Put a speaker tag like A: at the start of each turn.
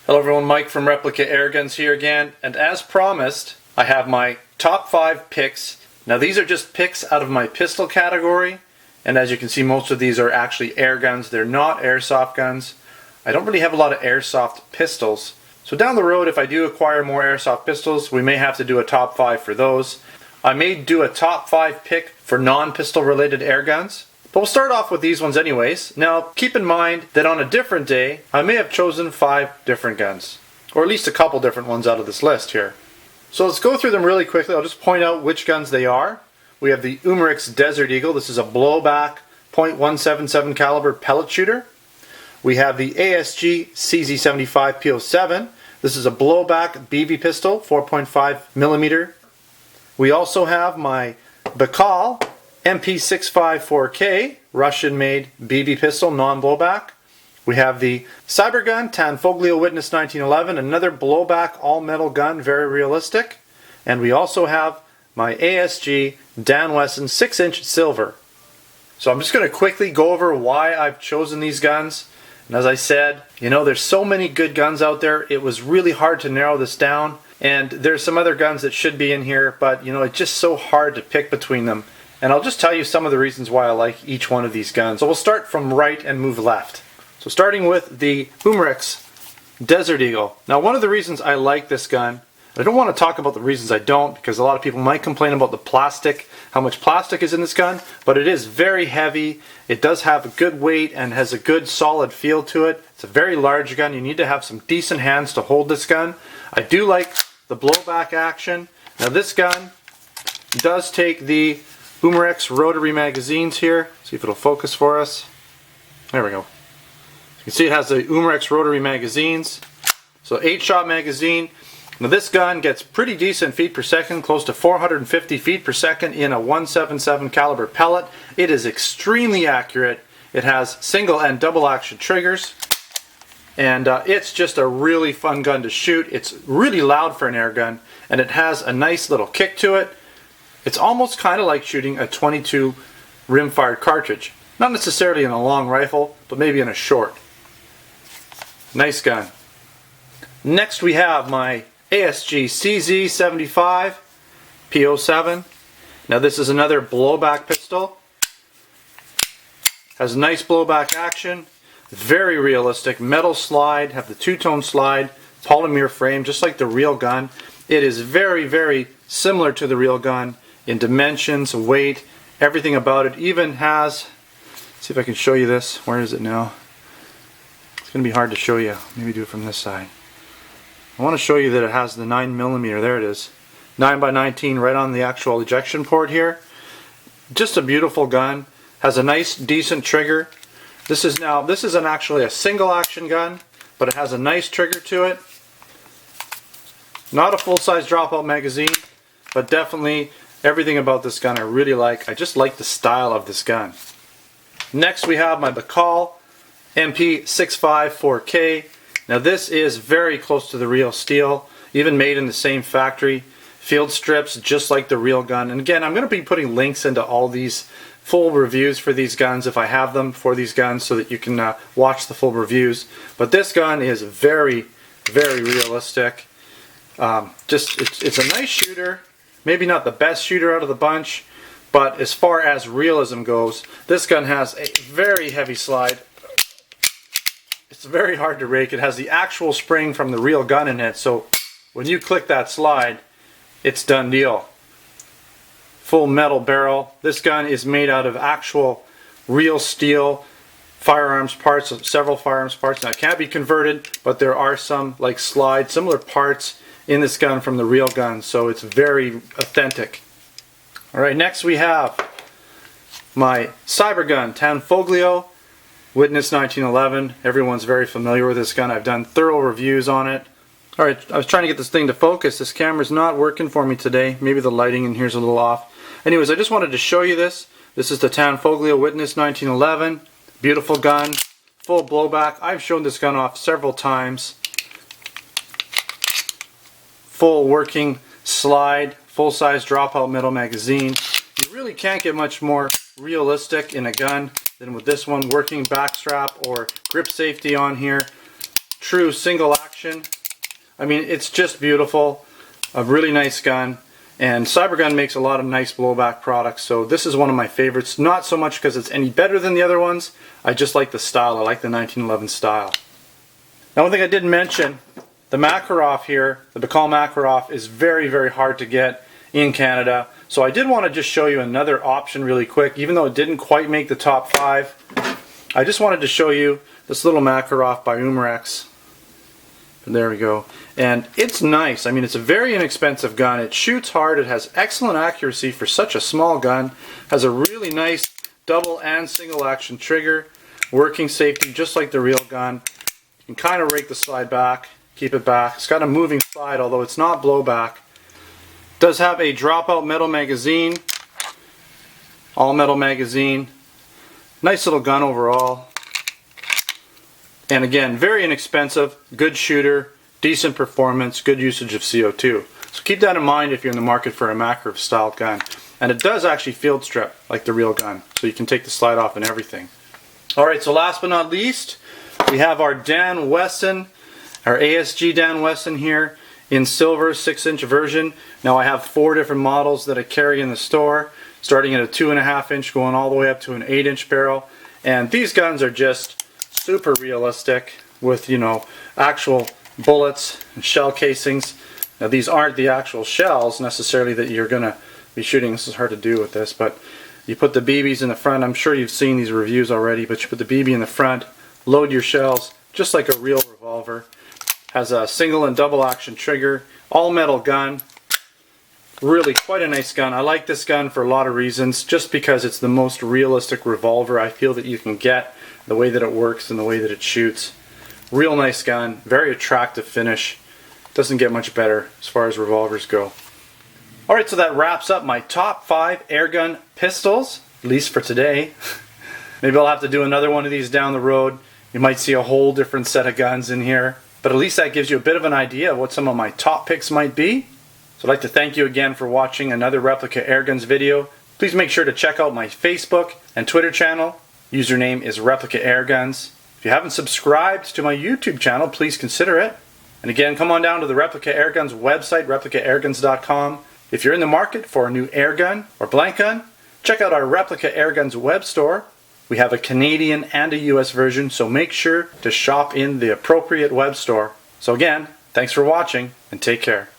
A: Hello everyone, Mike from Replica Airguns here again, and as promised, I have my top 5 picks. Now these are just picks out of my pistol category, and as you can see most of these are actually air guns. They're not airsoft guns. I don't really have a lot of airsoft pistols, so down the road if I do acquire more airsoft pistols, we may have to do a top 5 for those. I may do a top 5 pick for non-pistol related air guns. But we'll start off with these ones anyways. Now keep in mind that on a different day I may have chosen 5 different guns, or at least a couple different ones out of this list here. So let's go through them really quickly. I'll just point out which guns they are. We have the Umarex Desert Eagle. This is a blowback .177 caliber pellet shooter. We have the ASG CZ 75 P07. This is a blowback BB pistol, 4.5mm. We also have my Baikal MP-654K Russian-made BB pistol, non-blowback. We have the Cybergun Tanfoglio Witness 1911, another blowback all-metal gun, very realistic. And we also have my ASG Dan Wesson 6-inch silver. So I'm just going to quickly go over why I've chosen these guns. And as I said, you know, there's so many good guns out there, it was really hard to narrow this down. And there's some other guns that should be in here, but you know, it's just so hard to pick between them. And I'll just tell you some of the reasons why I like each one of these guns. So we'll start from right and move left. So starting with the Umarex Desert Eagle. Now one of the reasons I like this gun, I don't want to talk about the reasons I don't, because a lot of people might complain about the plastic, how much plastic is in this gun, but it is very heavy. It does have a good weight and has a good solid feel to it. It's a very large gun. You need to have some decent hands to hold this gun. I do like the blowback action. Now this gun does take the Umarex rotary magazines here. See if it'll focus for us. There we go. You can see it has the Umarex rotary magazines. So 8-shot magazine. Now this gun gets pretty decent feet per second, close to 450 feet per second in a .177 caliber pellet. It is extremely accurate. It has single and double action triggers. And it's just a really fun gun to shoot. It's really loud for an air gun, and it has a nice little kick to it. It's almost kind of like shooting a .22 rim-fired cartridge. Not necessarily in a long rifle, but maybe in a short. Nice gun. Next we have my ASG CZ 75 P07. Now this is another blowback pistol. Has nice blowback action. Very realistic. Metal slide, have the two-tone slide, polymer frame, just like the real gun. It is very, very similar to the real gun in dimensions, weight, everything about it. Even has, let's see if I can show you this. Where is it now? It's going to be hard to show you. Maybe do it from this side. I want to show you that it has the 9mm. There it is. 9x19 right on the actual ejection port here. Just a beautiful gun. Has a nice, decent trigger. This is actually a single action gun, but it has a nice trigger to it. Not a full-size dropout magazine, but definitely everything about this gun I really like. I just like the style of this gun. Next we have my Baikal MP-654K. Now this is very close to the real steel, even made in the same factory. Field strips just like the real gun. And again, I'm going to be putting links into all these full reviews for these guns if I have them for these guns, so that you can watch the full reviews. But this gun is very, very realistic. It's a nice shooter. Maybe not the best shooter out of the bunch, but as far as realism goes, this gun has a very heavy slide. It's very hard to rake. It has the actual spring from the real gun in it, so when you click that slide, it's done deal. Full metal barrel. This gun is made out of actual real steel firearms parts, several firearms parts. Now it can't be converted, but there are some like slide, similar parts in this gun from the real gun, so it's very authentic. Alright, next we have my Cybergun Tanfoglio Witness 1911. Everyone's very familiar with this gun. I've done thorough reviews on it. Alright, I was trying to get this thing to focus. This camera's not working for me today. Maybe the lighting in here's a little off. Anyways, I just wanted to show you this. This is the Tanfoglio Witness 1911. Beautiful gun. Full blowback. I've shown this gun off several times. Full working slide, full-size dropout metal magazine. You really can't get much more realistic in a gun than with this one. Working backstrap or grip safety on here. true single action. I mean, it's just beautiful. A really nice gun. And Cybergun makes a lot of nice blowback products, so this is one of my favorites. Not so much because it's any better than the other ones, I just like the style. I like the 1911 style. Now, one thing I didn't mention, the Makarov here, the Baikal Makarov, is very, very hard to get in Canada. So I did want to just show you another option really quick, even though it didn't quite make the top 5. I just wanted to show you this little Makarov by Umarex. There we go. And it's nice. I mean, it's a very inexpensive gun. It shoots hard. It has excellent accuracy for such a small gun. Has a really nice double and single action trigger. Working safety just like the real gun. You can kind of rake the slide back, keep it back. It's got a moving slide, although it's not blowback. It does have a dropout metal magazine. All metal magazine. Nice little gun overall. And again, very inexpensive, good shooter, decent performance, good usage of CO2. So keep that in mind if you're in the market for a Makarov style gun. And it does actually field strip like the real gun, so you can take the slide off and everything. Alright, so last but not least, we have our Dan Wesson, our ASG Dan Wesson here in silver 6-inch version. Now I have 4 different models that I carry in the store, starting at a 2.5 inch going all the way up to an 8-inch barrel. And these guns are just super realistic with, you know, actual bullets and shell casings. Now these aren't the actual shells necessarily that you're going to be shooting. This is hard to do with this, but you put the BBs in the front. I'm sure you've seen these reviews already, but you put the BB in the front, load your shells just like a real revolver. Has a single and double action trigger, all metal gun. Really quite a nice gun. I like this gun for a lot of reasons, just because it's the most realistic revolver I feel that you can get, the way that it works and the way that it shoots. Real nice gun, very attractive finish. Doesn't get much better as far as revolvers go. Alright, so that wraps up my top 5 airgun pistols, at least for today. Maybe I'll have to do another one of these down the road. You might see a whole different set of guns in here. But at least that gives you a bit of an idea of what some of my top picks might be. So I'd like to thank you again for watching another Replica Airguns video. Please make sure to check out my Facebook and Twitter channel. Username is Replica Airguns. If you haven't subscribed to my YouTube channel, please consider it. And again, come on down to the Replica Airguns website, replicaairguns.com. If you're in the market for a new airgun or blank gun, check out our Replica Airguns web store. We have a Canadian and a US version, so make sure to shop in the appropriate web store. So again, thanks for watching and take care.